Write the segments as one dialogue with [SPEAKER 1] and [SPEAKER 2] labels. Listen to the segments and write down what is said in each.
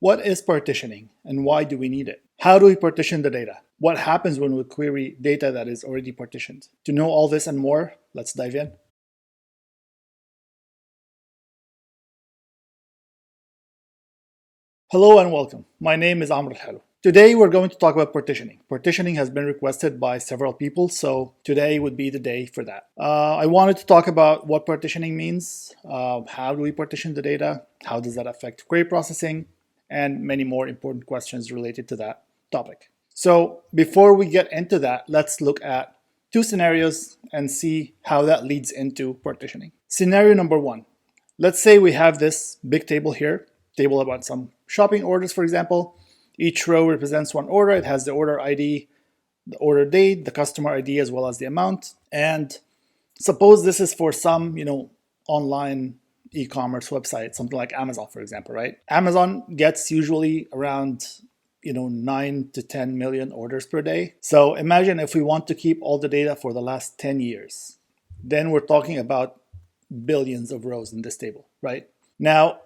[SPEAKER 1] What is partitioning and why do we need it? How do we partition the data? What happens when we query data that is already partitioned? To know all this and more, let's dive in. Hello and welcome. My name is Elhelw. Today we're going to talk about partitioning. Partitioning has been requested by several people, so today would be the day for that. I wanted to talk about what partitioning means, how do we partition the data, how does that affect query processing, and many more important questions related to that topic. So before we get into that, let's look at two scenarios and see how that leads into partitioning. Scenario number one, let's say we have this big table here, table about some shopping orders, for example. Each row represents one order. It has the order ID, the order date, the customer ID, as well as the amount. And suppose this is for some, online e-commerce website, something like Amazon, for example, right? Amazon gets usually around 9 to 10 million orders per day. So imagine if we want to keep all the data for the last 10 years, then we're talking about billions of rows in this table, right? Now,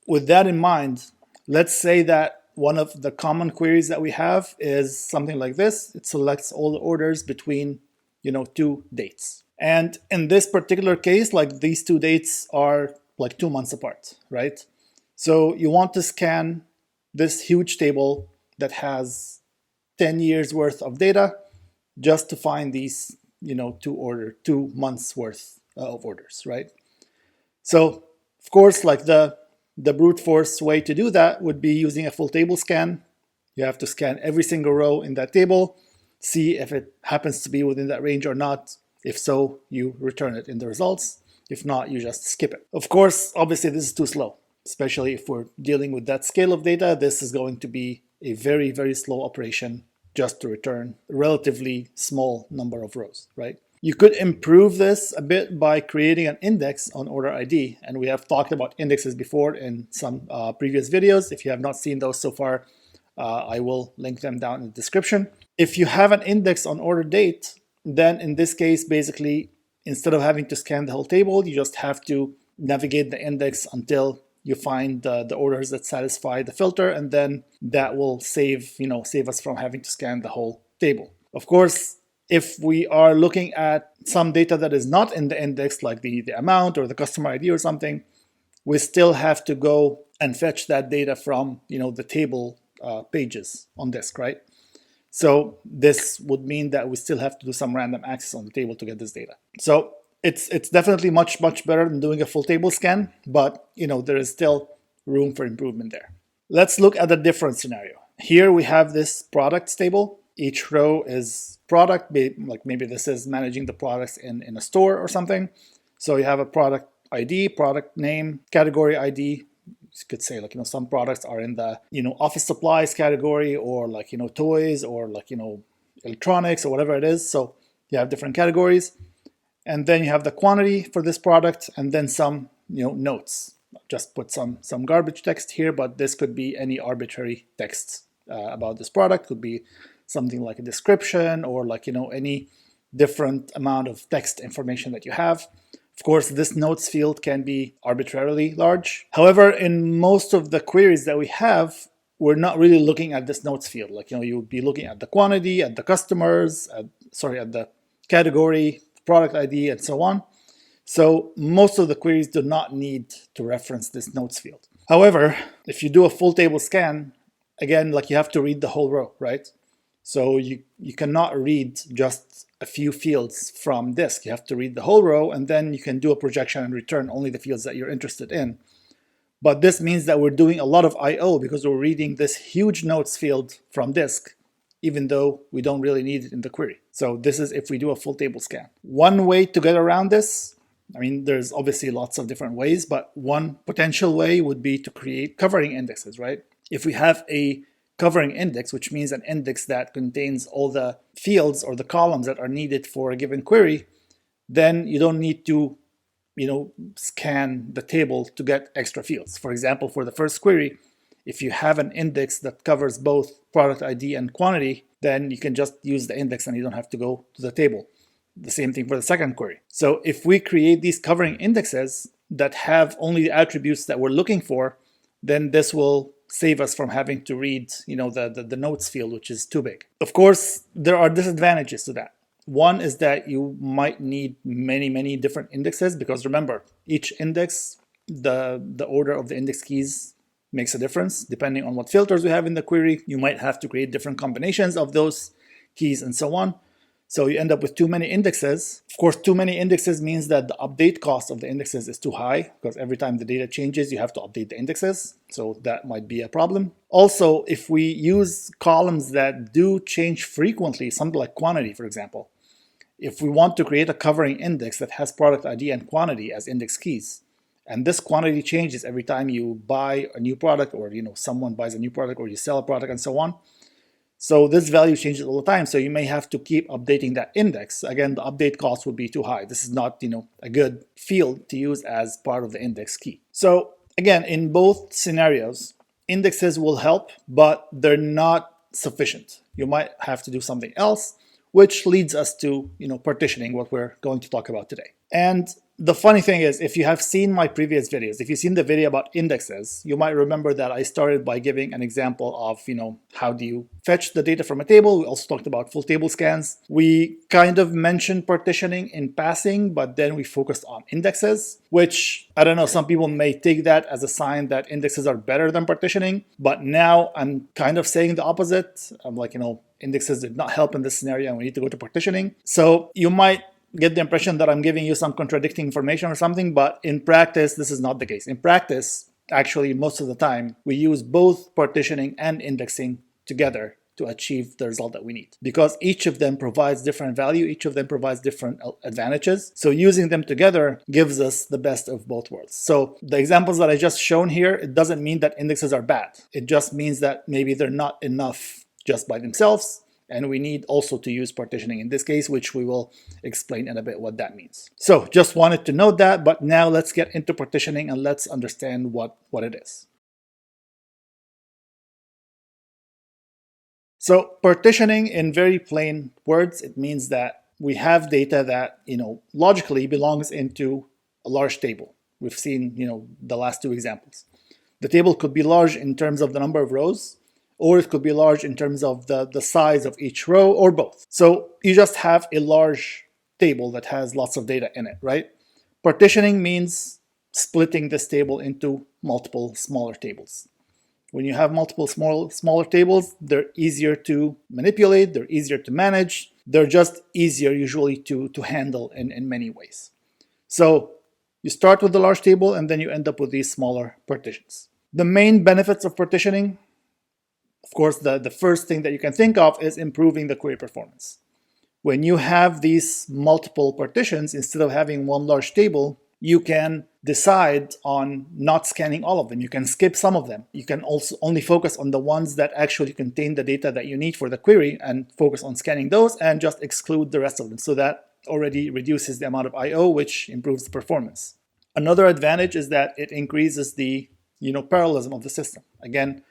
[SPEAKER 1] with that in mind, let's say that one of the common queries that we have is something like this. It selects all the orders between, two dates. And in this particular case, like these two dates are like 2 months apart, right? So you want to scan this huge table that has 10 years worth of data just to find these, 2 months worth of orders, right? So of course, like the brute force way to do that would be using a full table scan. You have to scan every single row in that table, see if it happens to be within that range or not. If so, you return it in the results. If not, you just skip it. Of course, obviously this is too slow, especially if we're dealing with that scale of data. This is going to be a very, very slow operation just to return a relatively small number of rows, right? You could improve this a bit by creating an index on order ID. And we have talked about indexes before in some previous videos. If you have not seen those so far, I will link them down in the description. If you have an index on order date, then in this case, basically, instead of having to scan the whole table, you just have to navigate the index until you find the orders that satisfy the filter, and then that will save us from having to scan the whole table. Of course, if we are looking at some data that is not in the index, like the amount or the customer ID or something, we still have to go and fetch that data from the table pages on disk, right? So this would mean that we still have to do some random access on the table to get this data. So it's definitely much better than doing a full table scan, but there is still room for improvement there. Let's look at a different scenario. Here we have this products table. Each row is product, like maybe this is managing the products in a store or something. So you have a product ID, product name, category ID. You could say some products are in the office supplies category, or toys, or electronics, or whatever it is. So you have different categories, and then you have the quantity for this product, and then some notes. Just put some garbage text here, but this could be any arbitrary text about this product. Could be something like a description, or any different amount of text information that you have. Of course, this notes field can be arbitrarily large. However, in most of the queries that we have, we're not really looking at this notes field. You would be looking at the quantity, at the customers, at the category, product ID, and so on. So most of the queries do not need to reference this notes field. However, if you do a full table scan, again, you have to read the whole row, right? So you cannot read just a few fields from disk. You have to read the whole row, and then you can do a projection and return only the fields that you're interested in. But this means that we're doing a lot of I/O because we're reading this huge notes field from disk, even though we don't really need it in the query. So this is if we do a full table scan. One way to get around this, there's obviously lots of different ways, but one potential way would be to create covering indexes, right? If we have a covering index, which means an index that contains all the fields or the columns that are needed for a given query, then you don't need to scan the table to get extra fields. For example, for the first query, if you have an index that covers both product ID and quantity, then you can just use the index and you don't have to go to the table. The same thing for the second query. So if we create these covering indexes that have only the attributes that we're looking for, then this will save us from having to read, the notes field, which is too big. Of course, there are disadvantages to that. One is that you might need many different indexes, because remember, each index, the order of the index keys makes a difference. Depending on what filters we have in the query, you might have to create different combinations of those keys and so on. So you end up with too many indexes. Of course, too many indexes means that the update cost of the indexes is too high, because every time the data changes, you have to update the indexes. So that might be a problem. Also, if we use columns that do change frequently, something like quantity, for example, if we want to create a covering index that has product ID and quantity as index keys, and this quantity changes every time you buy a new product, or someone buys a new product, or you sell a product and so on. So this value changes all the time. So you may have to keep updating that index. Again, the update cost would be too high. This is not, a good field to use as part of the index key. So again, in both scenarios, indexes will help, but they're not sufficient. You might have to do something else, which leads us to, partitioning, what we're going to talk about today. And the funny thing is, if you have seen my previous videos, if you've seen the video about indexes, you might remember that I started by giving an example of, how do you fetch the data from a table. We also talked about full table scans. We kind of mentioned partitioning in passing, but then we focused on indexes, which, I don't know, some people may take that as a sign that indexes are better than partitioning. But now I'm kind of saying the opposite. I'm like, indexes did not help in this scenario, and we need to go to partitioning. So you might get the impression that I'm giving you some contradicting information or something, but in practice, this is not the case. In practice, actually, most of the time, we use both partitioning and indexing together to achieve the result that we need, because each of them provides different value, each of them provides different advantages. So using them together gives us the best of both worlds. So the examples that I just shown here, it doesn't mean that indexes are bad. It just means that maybe they're not enough just by themselves, and we need also to use partitioning in this case, which we will explain in a bit what that means. So just wanted to note that, but now let's get into partitioning and let's understand what it is. So partitioning, in very plain words, it means that we have data that, logically belongs into a large table. We've seen, the last two examples. The table could be large in terms of the number of rows, or it could be large in terms of the size of each row, or both. So you just have a large table that has lots of data in it, right? Partitioning means splitting this table into multiple smaller tables. When you have multiple smaller tables, they're easier to manipulate, they're easier to manage, they're just easier usually to handle in many ways. So you start with the large table, and then you end up with these smaller partitions. The main benefits of partitioning, of course, the first thing that you can think of is improving the query performance. When you have these multiple partitions, instead of having one large table, you can decide on not scanning all of them. You can skip some of them. You can also only focus on the ones that actually contain the data that you need for the query, and focus on scanning those, and just exclude the rest of them. So that already reduces the amount of I/O, which improves the performance. Another advantage is that it increases the parallelism of the system. Again,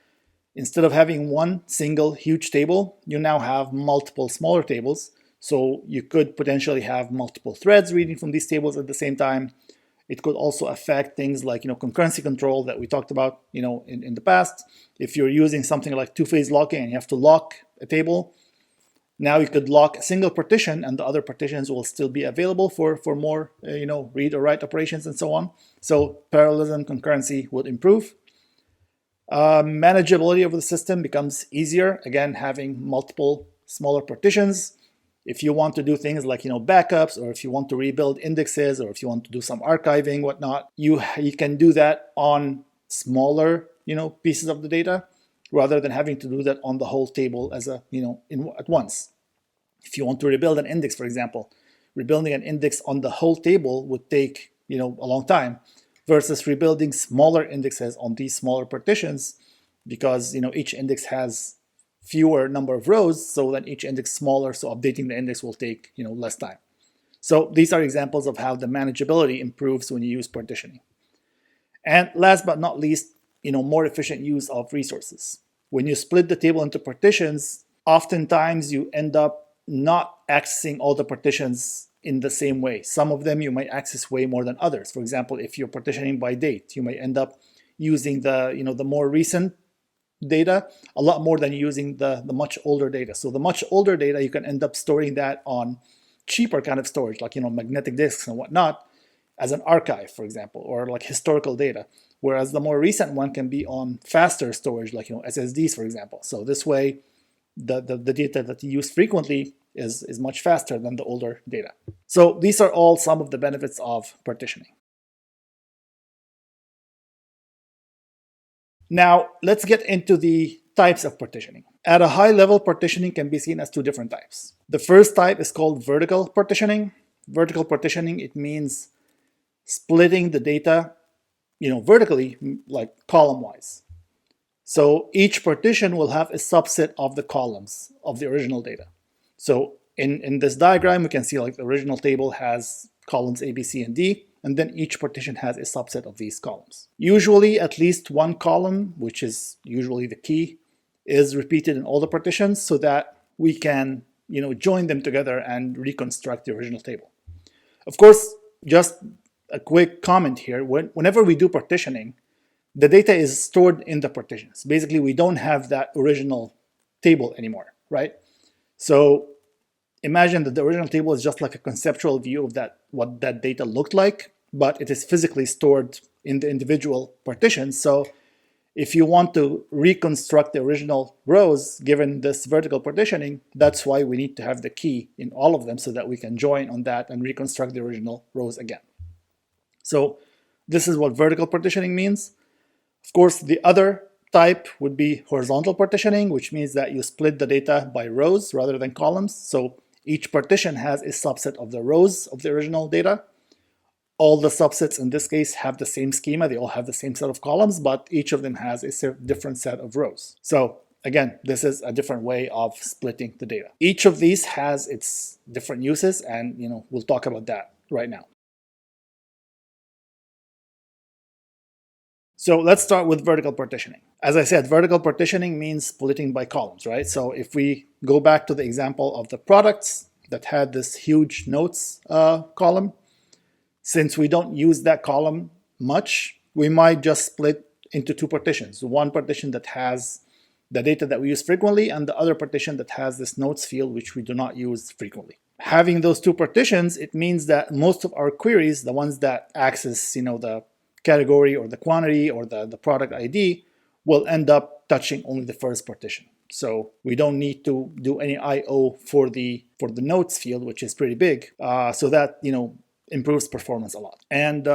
[SPEAKER 1] instead of having one single huge table, you now have multiple smaller tables. So you could potentially have multiple threads reading from these tables at the same time. It could also affect things like concurrency control that we talked about in the past. If you're using something like two-phase locking and you have to lock a table, now you could lock a single partition, and the other partitions will still be available for more read or write operations and so on. So parallelism, concurrency would improve. Manageability of the system becomes easier, again, having multiple smaller partitions. If you want to do things like backups, or if you want to rebuild indexes, or if you want to do some archiving, whatnot, you can do that on smaller pieces of the data, rather than having to do that on the whole table as at once. If you want to rebuild an index, for example, rebuilding an index on the whole table would take a long time, versus rebuilding smaller indexes on these smaller partitions, because each index has fewer number of rows, so then each index smaller, so updating the index will take less time. So these are examples of how the manageability improves when you use partitioning. And last but not least, more efficient use of resources. When you split the table into partitions, oftentimes you end up not accessing all the partitions in the same way. Some of them you might access way more than others. For example, if you're partitioning by date, you may end up using the more recent data a lot more than using the much older data. So the much older data, you can end up storing that on cheaper kind of storage, like magnetic disks and whatnot, as an archive, for example, or like historical data. Whereas the more recent one can be on faster storage, like SSDs, for example. So this way, the data that you use frequently is much faster than the older data. So these are all some of the benefits of partitioning. Now, let's get into the types of partitioning. At a high level, partitioning can be seen as two different types. The first type is called vertical partitioning. Vertical partitioning, it means splitting the data, vertically, like column-wise. So each partition will have a subset of the columns of the original data. So in this diagram, we can see like the original table has columns A, B, C, and D, and then each partition has a subset of these columns. Usually at least one column, which is usually the key, is repeated in all the partitions so that we can join them together and reconstruct the original table. Of course, just a quick comment here, whenever we do partitioning, the data is stored in the partitions. Basically, we don't have that original table anymore, right? So imagine that the original table is just like a conceptual view of what that data looked like, but it is physically stored in the individual partitions. So if you want to reconstruct the original rows given this vertical partitioning, that's why we need to have the key in all of them so that we can join on that and reconstruct the original rows again. So this is what vertical partitioning means. Of course, the other type would be horizontal partitioning, which means that you split the data by rows rather than columns. So each partition has a subset of the rows of the original data. All the subsets in this case have the same schema. They all have the same set of columns, but each of them has a different set of rows. So again, this is a different way of splitting the data. Each of these has its different uses, and we'll talk about that right now. So let's start with vertical partitioning. As I said, vertical partitioning means splitting by columns, right? So if we go back to the example of the products that had this huge notes column, since we don't use that column much, we might just split into two partitions. One partition that has the data that we use frequently, and the other partition that has this notes field, which we do not use frequently. Having those two partitions, it means that most of our queries, the ones that access the category or the quantity or the product ID, will end up touching only the first partition. So we don't need to do any I/O for the notes field, which is pretty big. So that improves performance a lot. And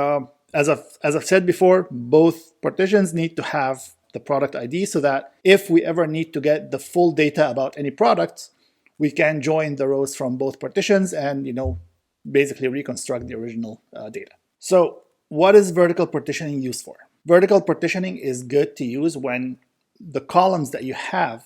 [SPEAKER 1] as I've said before, both partitions need to have the product ID so that if we ever need to get the full data about any product, we can join the rows from both partitions and basically reconstruct the original data. So what is vertical partitioning used for? Vertical partitioning is good to use when the columns that you have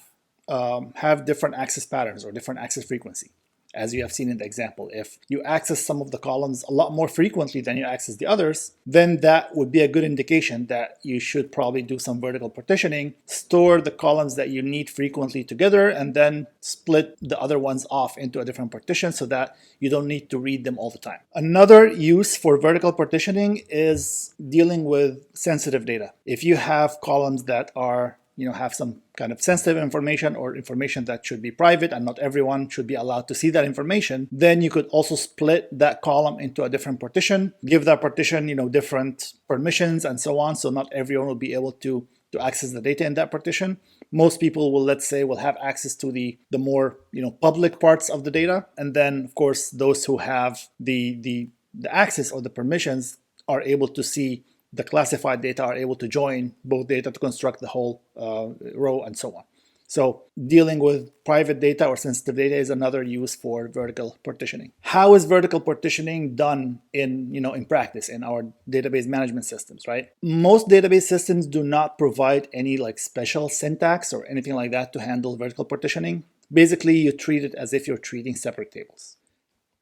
[SPEAKER 1] different access patterns or different access frequency. As you have seen in the example, if you access some of the columns a lot more frequently than you access the others, then that would be a good indication that you should probably do some vertical partitioning, store the columns that you need frequently together, and then split the other ones off into a different partition so that you don't need to read them all the time. Another use for vertical partitioning is dealing with sensitive data. If you have columns that are have some kind of sensitive information or information that should be private and not everyone should be allowed to see that information, then you could also split that column into a different partition, give that partition, different permissions and so on. So not everyone will be able to access the data in that partition. Most people will, let's say, will have access to the more, public parts of the data. And then of course, those who have the access or the permissions are able to see the classified data, are able to join both data to construct the whole row and so on. So dealing with private data or sensitive data is another use for vertical partitioning. How is vertical partitioning done in practice in our database management systems, right? Most database systems do not provide any special syntax or anything like that to handle vertical partitioning. Basically, you treat it as if you're treating separate tables.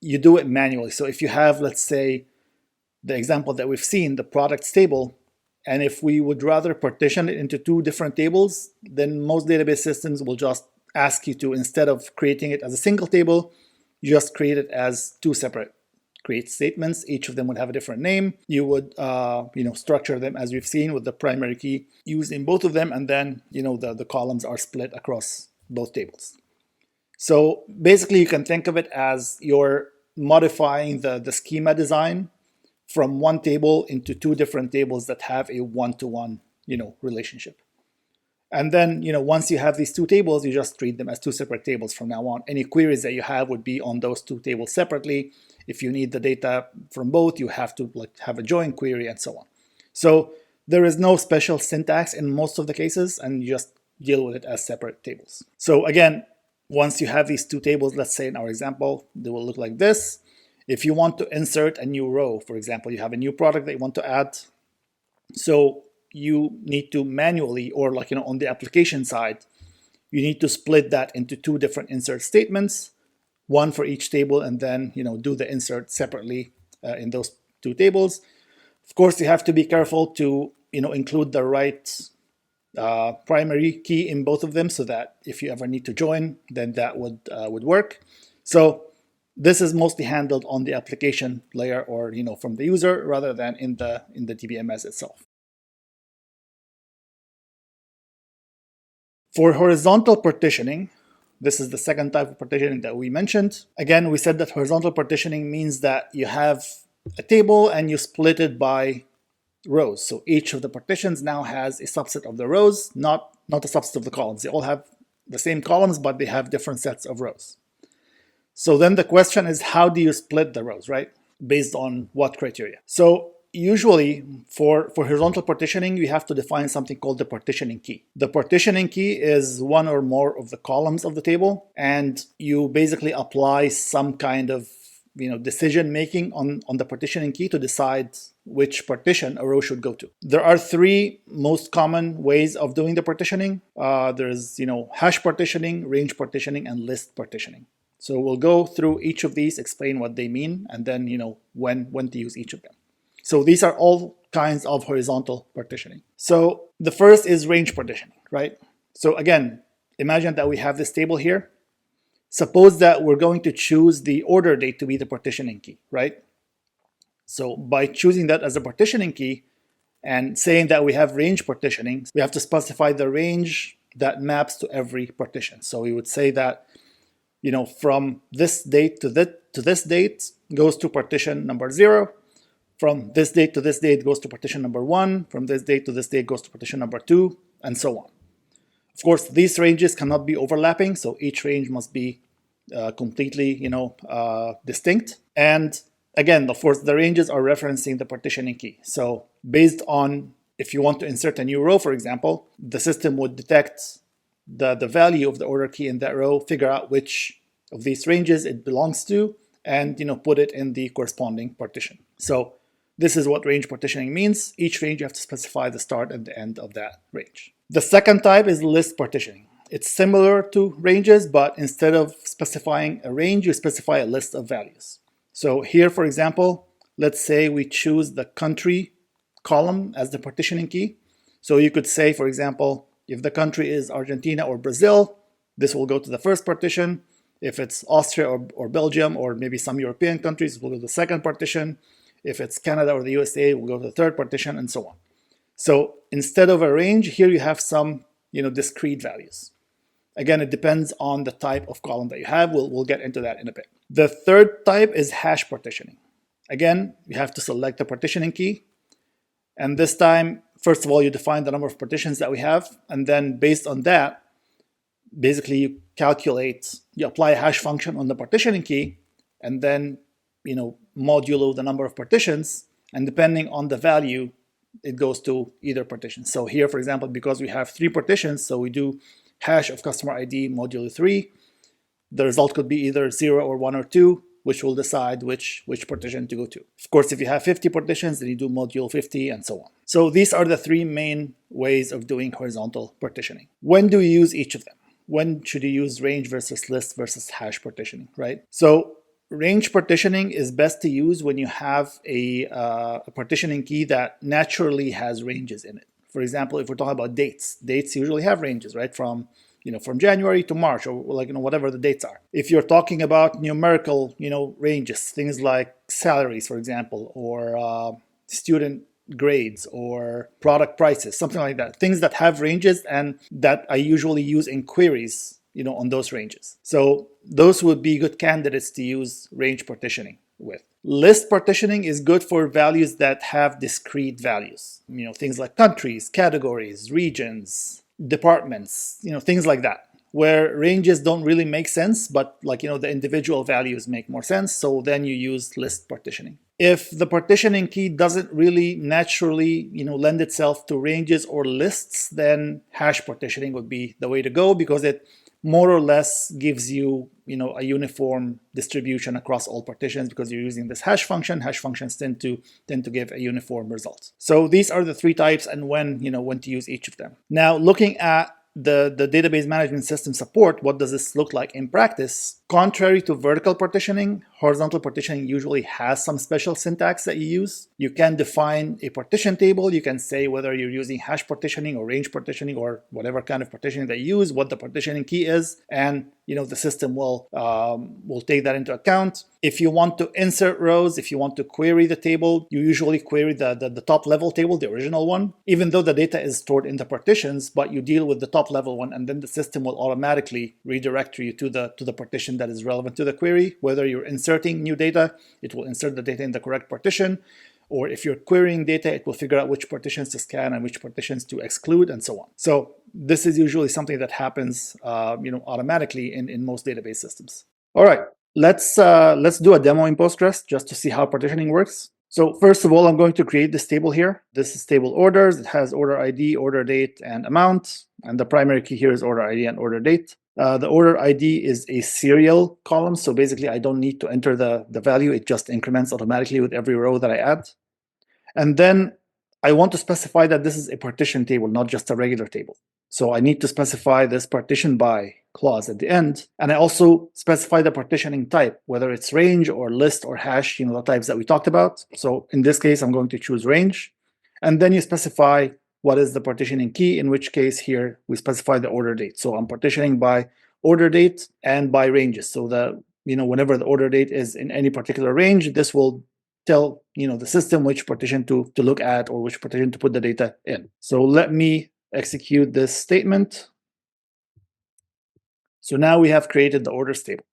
[SPEAKER 1] You do it manually. So if you have, let's say, the example that we've seen, the products table, and if we would rather partition it into two different tables, then most database systems will just ask you to, instead of creating it as a single table, you just create it as two separate create statements. Each of them would have a different name. You would structure them as we've seen with the primary key used in both of them, and then the columns are split across both tables. So basically you can think of it as you're modifying the schema design from one table into two different tables that have a one-to-one relationship. And then, once you have these two tables, you just treat them as two separate tables from now on. Any queries that you have would be on those two tables separately. If you need the data from both, you have to have a join query and so on. So there is no special syntax in most of the cases, and you just deal with it as separate tables. So again, once you have these two tables, let's say in our example, they will look like this. If you want to insert a new row, for example, you have a new product that you want to add. So you need to manually, or on the application side, you need to split that into two different insert statements, one for each table, and then do the insert separately in those two tables. Of course, you have to be careful to include the right primary key in both of them, so that if you ever need to join, then that would work. So this is mostly handled on the application layer, or from the user, rather than in the DBMS itself. For horizontal partitioning, this is the second type of partitioning that we mentioned. Again, we said that horizontal partitioning means that you have a table and you split it by rows. So each of the partitions now has a subset of the rows, not a subset of the columns. They all have the same columns, but they have different sets of rows. So then the question is, how do you split the rows, right? Based on what criteria? So usually for horizontal partitioning, you have to define something called the partitioning key. The partitioning key is one or more of the columns of the table, and you basically apply some kind of decision making on the partitioning key to decide which partition a row should go to. There are three most common ways of doing the partitioning. There's hash partitioning, range partitioning, and list partitioning. So we'll go through each of these, explain what they mean, and then when to use each of them. So these are all kinds of horizontal partitioning. So the first is range partitioning, right? So again, imagine that we have this table here. Suppose that we're going to choose the order date to be the partitioning key, right? So by choosing that as a partitioning key and saying that we have range partitioning, we have to specify the range that maps to every partition. So we would say that from this date to this date goes to partition number 0. From this date to this date goes to partition number 1. From this date to this date goes to partition number 2, and so on. Of course, these ranges cannot be overlapping, so each range must be completely, distinct. And again, of course, the ranges are referencing the partitioning key. So based on, if you want to insert a new row, for example, the system would detect the value of the order key in that row, figure out which of these ranges it belongs to, and put it in the corresponding partition. So this is what range partitioning means. Each range you have to specify the start and the end of that range. The second type is list partitioning. It's similar to ranges, but instead of specifying a range, you specify a list of values. So here, for example, let's say we choose the country column as the partitioning key. So you could say, for example, if the country is Argentina or Brazil, this will go to the first partition. If it's Austria or Belgium, or maybe some European countries, it will go to the second partition. If it's Canada or the USA, we'll go to the third partition, and so on. So instead of a range, here you have some discrete values. Again, it depends on the type of column that you have. We'll get into that in a bit. The third type is hash partitioning. Again, you have to select the partitioning key. And this time, first of all, you define the number of partitions that we have. And then based on that, basically you apply a hash function on the partitioning key, and then modulo the number of partitions. And depending on the value, it goes to either partition. So here, for example, because we have 3 partitions, so we do hash of customer ID modulo 3. The result could be either 0 or 1 or 2, which will decide which partition to go to. Of course, if you have 50 partitions, then you do modulo 50, and so on. So these are the 3 main ways of doing horizontal partitioning. When do you use each of them? When should you use range versus list versus hash partitioning, right? So range partitioning is best to use when you have a partitioning key that naturally has ranges in it. For example, if we're talking about dates usually have ranges, right? From January to March, or whatever the dates are. If you're talking about numerical, ranges, things like salaries, for example, or student grades or product prices, something like that. Things that have ranges and that I usually use in queries, on those ranges. So those would be good candidates to use range partitioning with. List partitioning is good for values that have discrete values. Things like countries, categories, regions, departments, things like that, where ranges don't really make sense, but the individual values make more sense. So then you use list partitioning. If the partitioning key doesn't really naturally, lend itself to ranges or lists, then hash partitioning would be the way to go, because it more or less gives you, a uniform distribution across all partitions, because you're using this hash function. Hash functions tend to give a uniform result. So these are the three types, and when to use each of them. Now, looking at the database management system support, what does this look like in practice? Contrary to vertical partitioning, horizontal partitioning usually has some special syntax that you use. You can define a partition table. You can say whether you're using hash partitioning or range partitioning or whatever kind of partitioning they use, what the partitioning key is, and the system will take that into account. If you want to insert rows, if you want to query the table, you usually query the top level table, the original one, even though the data is stored in the partitions, but you deal with the top level one, and then the system will automatically redirect you to the partition that is relevant to the query. Whether you're inserting new data, it will insert the data in the correct partition. Or if you're querying data, it will figure out which partitions to scan and which partitions to exclude, and so on. So this is usually something that happens, automatically in most database systems. All right, let's do a demo in Postgres just to see how partitioning works. So first of all, I'm going to create this table here. This is table orders. It has order ID, order date, and amount. And the primary key here is order ID and order date. The order ID is a serial column. So basically, I don't need to enter the value. It just increments automatically with every row that I add. And then I want to specify that this is a partition table, not just a regular table. So I need to specify this partition by clause at the end. And I also specify the partitioning type, whether it's range or list or hash, the types that we talked about. So in this case, I'm going to choose range. And then you specify what is the partitioning key, in which case here we specify the order date. So I'm partitioning by order date and by ranges. So whenever the order date is in any particular range, this will tell the system which partition to look at or which partition to put the data in. So let me execute this statement. So now we have created the orders table.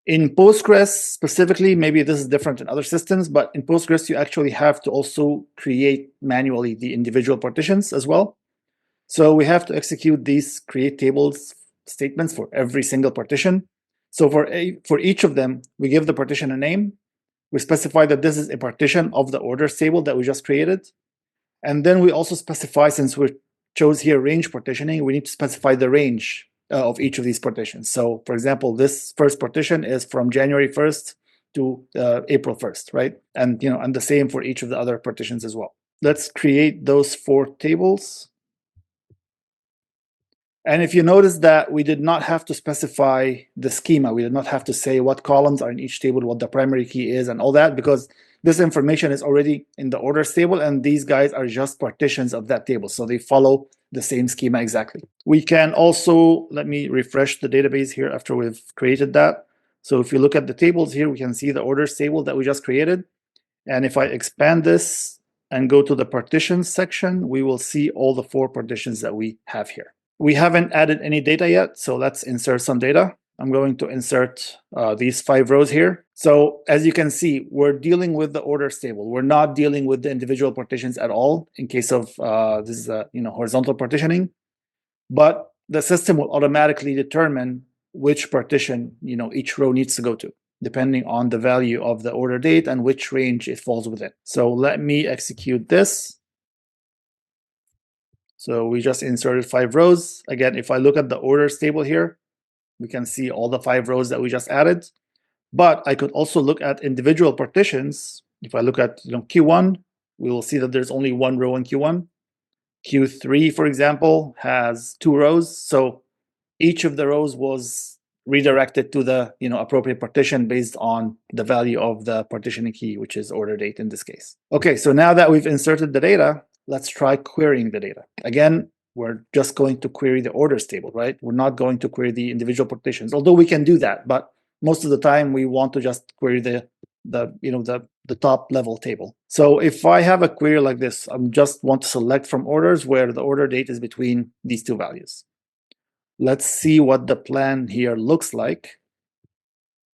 [SPEAKER 1] In Postgres specifically, maybe this is different in other systems, but in Postgres, you actually have to also create manually the individual partitions as well. So we have to execute these create tables statements for every single partition. So for each of them, we give the partition a name. We specify that this is a partition of the orders table that we just created. And then we also specify, since we chose here range partitioning, we need to specify the range of each of these partitions. So for example, this first partition is from January 1st to April 1st, right? And and the same for each of the other partitions as well. Let's create those 4 tables. And if you notice that we did not have to specify the schema, we did not have to say what columns are in each table, what the primary key is, and all that, because this information is already in the orders table, and these guys are just partitions of that table. So they follow the same schema exactly. We can also, let me refresh the database here after we've created that. So if you look at the tables here, we can see the orders table that we just created. And if I expand this and go to the partitions section, we will see all the 4 partitions that we have here. We haven't added any data yet, so let's insert some data. I'm going to insert these 5 rows here. So as you can see, we're dealing with the orders table. We're not dealing with the individual partitions at all in case of this is horizontal partitioning. But the system will automatically determine which partition each row needs to go to, depending on the value of the order date and which range it falls within. So let me execute this. So we just inserted 5 rows. Again, if I look at the orders table here, we can see all the 5 rows that we just added. But I could also look at individual partitions. If I look at Q1, we will see that there's only 1 row in Q1. Q3, for example, has 2 rows. So each of the rows was redirected to the appropriate partition based on the value of the partitioning key, which is order date in this case. Okay, so now that we've inserted the data, let's try querying the data. Again, we're just going to query the orders table, right? We're not going to query the individual partitions, although we can do that, but most of the time we want to just query the top level table. So if I have a query like this, I just want to select from orders where the order date is between these two values. Let's see what the plan here looks like.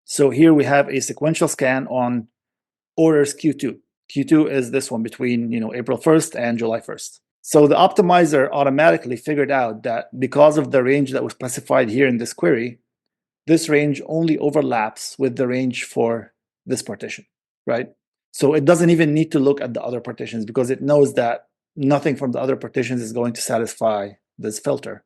[SPEAKER 1] So here we have a sequential scan on orders Q2. Q2 is this one between April 1st and July 1st. So the optimizer automatically figured out that because of the range that was specified here in this query, this range only overlaps with the range for this partition, right? So it doesn't even need to look at the other partitions because it knows that nothing from the other partitions is going to satisfy this filter.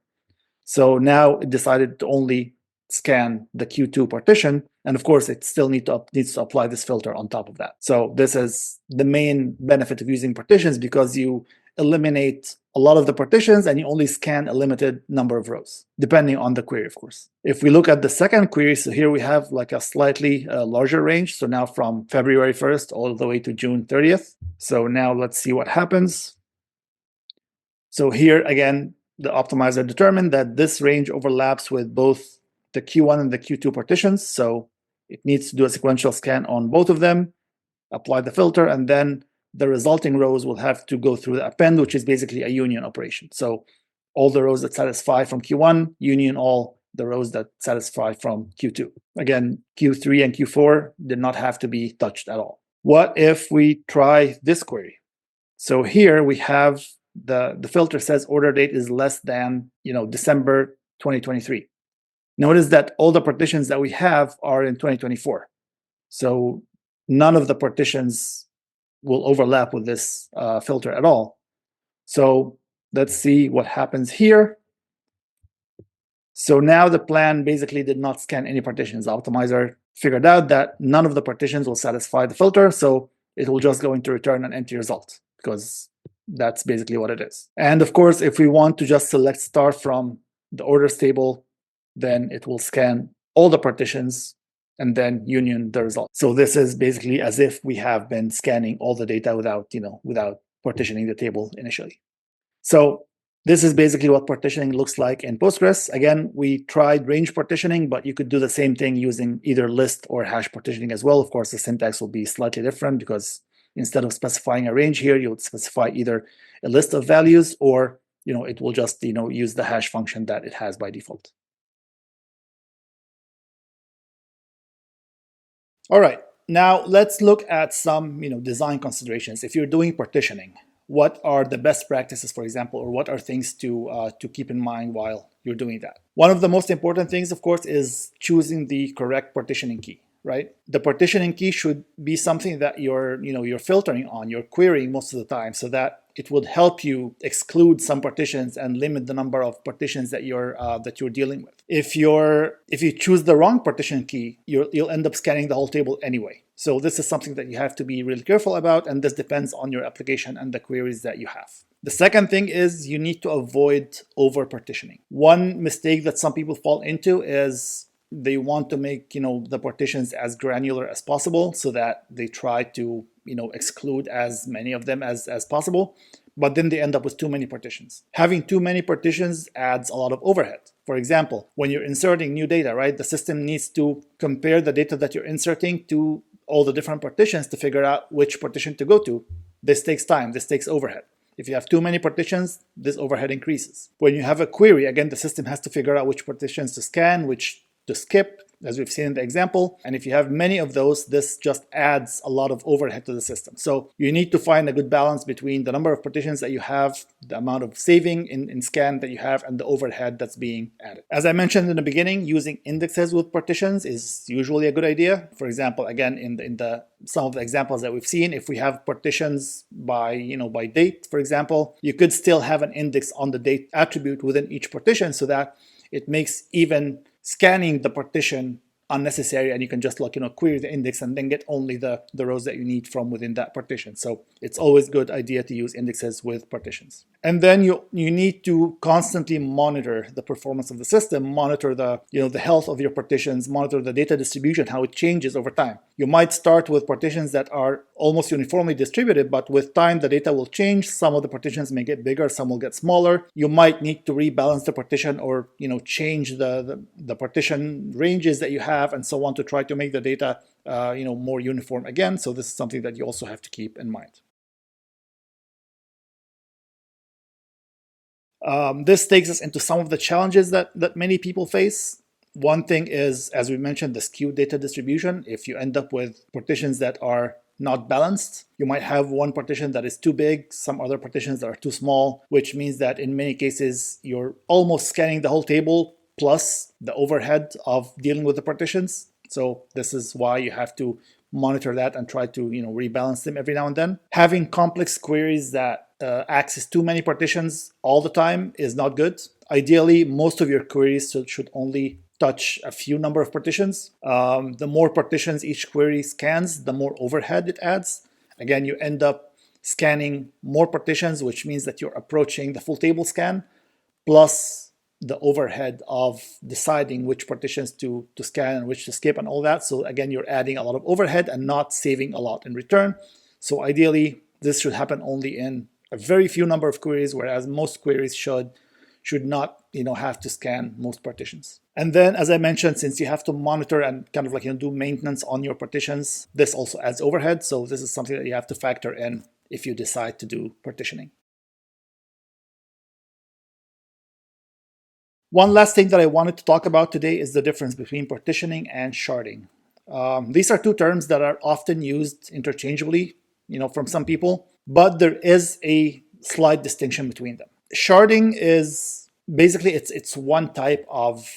[SPEAKER 1] So now it decided to only scan the Q2 partition. And of course, it still needs to apply this filter on top of that. So this is the main benefit of using partitions, because you eliminate a lot of the partitions and you only scan a limited number of rows, depending on the query, of course. If we look at the second query, so here we have like a slightly larger range. So now from February 1st all the way to June 30th. So now let's see what happens. So here again, the optimizer determined that this range overlaps with both the Q1 and the Q2 partitions. So it needs to do a sequential scan on both of them, apply the filter, and then the resulting rows will have to go through the append, which is basically a union operation. So all the rows that satisfy from Q1 union all the rows that satisfy from Q2. Again, Q3 and Q4 did not have to be touched at all. What if we try this query? So here we have the filter says order date is less than December 2023. Notice that all the partitions that we have are in 2024. So none of the partitions will overlap with this filter at all. So let's see what happens here. So now the plan basically did not scan any partitions. The optimizer figured out that none of the partitions will satisfy the filter, so it will just going to return an empty result, because that's basically what it is. And of course, if we want to just select star from the orders table, then it will scan all the partitions and then union the result. So this is basically as if we have been scanning all the data without partitioning the table initially. So this is basically what partitioning looks like in Postgres. Again, we tried range partitioning, but you could do the same thing using either list or hash partitioning as well. Of course, the syntax will be slightly different, because instead of specifying a range here, you would specify either a list of values or it will just use the hash function that it has by default. All right, now let's look at some design considerations. If you're doing partitioning, what are the best practices, for example, or what are things to keep in mind while you're doing that? One of the most important things, of course, is choosing the correct partitioning key, right? The partitioning key should be something that you're filtering on, you're querying most of the time, so that it would help you exclude some partitions and limit the number of partitions that you're dealing with. If you choose the wrong partition key, you'll end up scanning the whole table anyway. So this is something that you have to be really careful about, and this depends on your application and the queries that you have. The second thing is you need to avoid over partitioning. One mistake that some people fall into is they want to make the partitions as granular as possible, so that they try to exclude as many of them as possible, but then they end up with too many partitions. Having too many partitions adds a lot of overhead. For example, when you're inserting new data, right, the system needs to compare the data that you're inserting to all the different partitions to figure out which partition to go to. This takes time, this takes overhead. If you have too many partitions, this overhead increases. When you have a query, again, the system has to figure out which partitions to scan, which to skip, as we've seen in the example. And if you have many of those, this just adds a lot of overhead to the system. So you need to find a good balance between the number of partitions that you have, the amount of saving in scan that you have, and the overhead that's being added. As I mentioned in the beginning, using indexes with partitions is usually a good idea. For example, again, in some of the examples that we've seen, if we have partitions by date, for example, you could still have an index on the date attribute within each partition, so that it makes even scanning the partition unnecessary, and you can just query the index and then get only the rows that you need from within that partition. So it's always a good idea to use indexes with partitions. And then you need to constantly monitor the performance of the system, monitor the health of your partitions, monitor the data distribution, how it changes over time. You might start with partitions that are almost uniformly distributed, but with time the data will change. Some of the partitions may get bigger, some will get smaller. You might need to rebalance the partition or change the partition ranges that you have and so on to try to make the data more uniform again. So this is something that you also have to keep in mind. This takes us into some of the challenges that many people face. One thing is, as we mentioned, the skewed data distribution. If you end up with partitions that are not balanced, you might have one partition that is too big, some other partitions that are too small, which means that in many cases you're almost scanning the whole table plus the overhead of dealing with the partitions. So this is why you have to monitor that and try to rebalance them every now and then. Having complex queries that access too many partitions all the time is not good. Ideally, most of your queries should only touch a few number of partitions. The more partitions each query scans, the more overhead it adds. Again, you end up scanning more partitions, which means that you're approaching the full table scan, plus the overhead of deciding which partitions to scan and which to skip and all that. So again, you're adding a lot of overhead and not saving a lot in return. So ideally, this should happen only in a very few number of queries, whereas most queries should not have to scan most partitions. And then, as I mentioned, since you have to monitor and kind of do maintenance on your partitions, this also adds overhead. So this is something that you have to factor in if you decide to do partitioning. One last thing that I wanted to talk about today is the difference between partitioning and sharding. These are two terms that are often used interchangeably, from some people, but there is a slight distinction between them. Sharding is basically it's one type of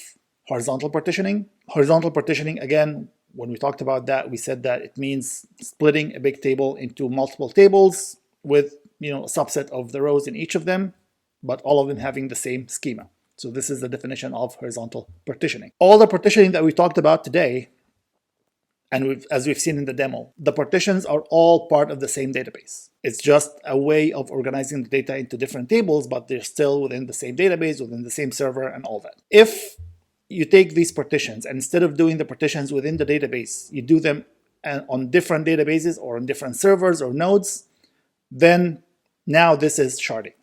[SPEAKER 1] horizontal partitioning. Horizontal partitioning, again, when we talked about that, we said that it means splitting a big table into multiple tables with a subset of the rows in each of them, but all of them having the same schema. So this is the definition of horizontal partitioning. All the partitioning that we talked about today, and as we've seen in the demo, the partitions are all part of the same database. It's just a way of organizing the data into different tables, but they're still within the same database, within the same server, and all that. If you take these partitions, and instead of doing the partitions within the database, you do them on different databases or on different servers or nodes, then now this is sharding.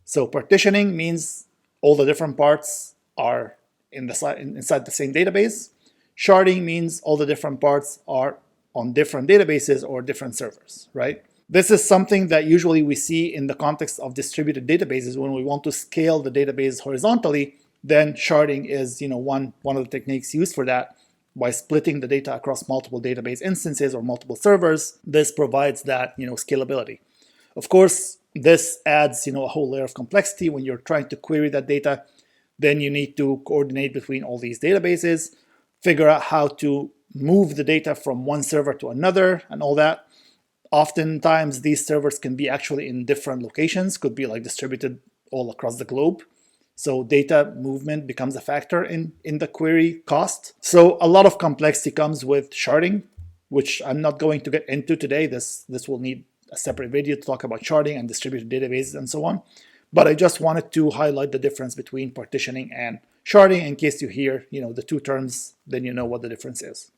[SPEAKER 1] So partitioning means all the different parts are inside the same database. Sharding means all the different parts are on different databases or different servers, right? This is something that usually we see in the context of distributed databases. When we want to scale the database horizontally, then sharding is one of the techniques used for that. By splitting the data across multiple database instances or multiple servers, this provides that scalability. Of course, this adds a whole layer of complexity when you're trying to query that data. Then you need to coordinate between all these databases, figure out how to move the data from one server to another and all that. Oftentimes, these servers can be actually in different locations, could be distributed all across the globe. So data movement becomes a factor in the query cost. So a lot of complexity comes with sharding, which I'm not going to get into today. This will need a separate video to talk about sharding and distributed databases and so on. But I just wanted to highlight the difference between partitioning and sharding in case you hear the two terms, then you know what the difference is.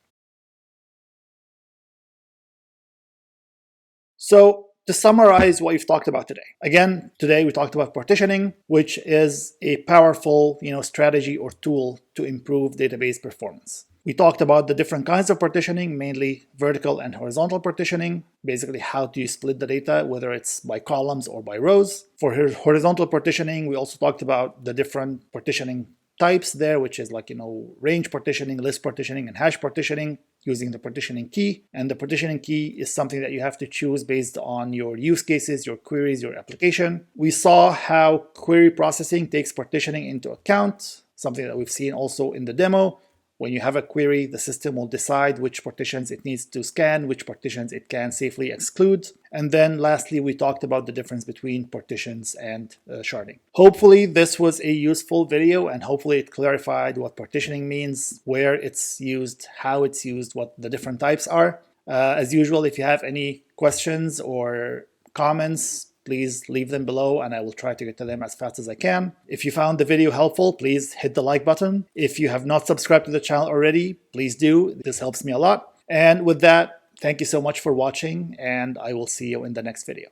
[SPEAKER 1] So to summarize what we've talked about today, again, today we talked about partitioning, which is a powerful strategy or tool to improve database performance. We talked about the different kinds of partitioning, mainly vertical and horizontal partitioning, basically how do you split the data, whether it's by columns or by rows. For horizontal partitioning, we also talked about the different partitioning types there, which is range partitioning, list partitioning, and hash partitioning using the partitioning key. And the partitioning key is something that you have to choose based on your use cases, your queries, your application. We saw how query processing takes partitioning into account, something that we've seen also in the demo. When you have a query, the system will decide which partitions it needs to scan, which partitions it can safely exclude. And then lastly, we talked about the difference between partitions and sharding. Hopefully this was a useful video, and hopefully it clarified what partitioning means, where it's used, how it's used, what the different types are. As usual, if you have any questions or comments, please leave them below and I will try to get to them as fast as I can. If you found the video helpful, please hit the like button. If you have not subscribed to the channel already, please do. This helps me a lot. And with that, Thank you so much for watching, and I will see you in the next video.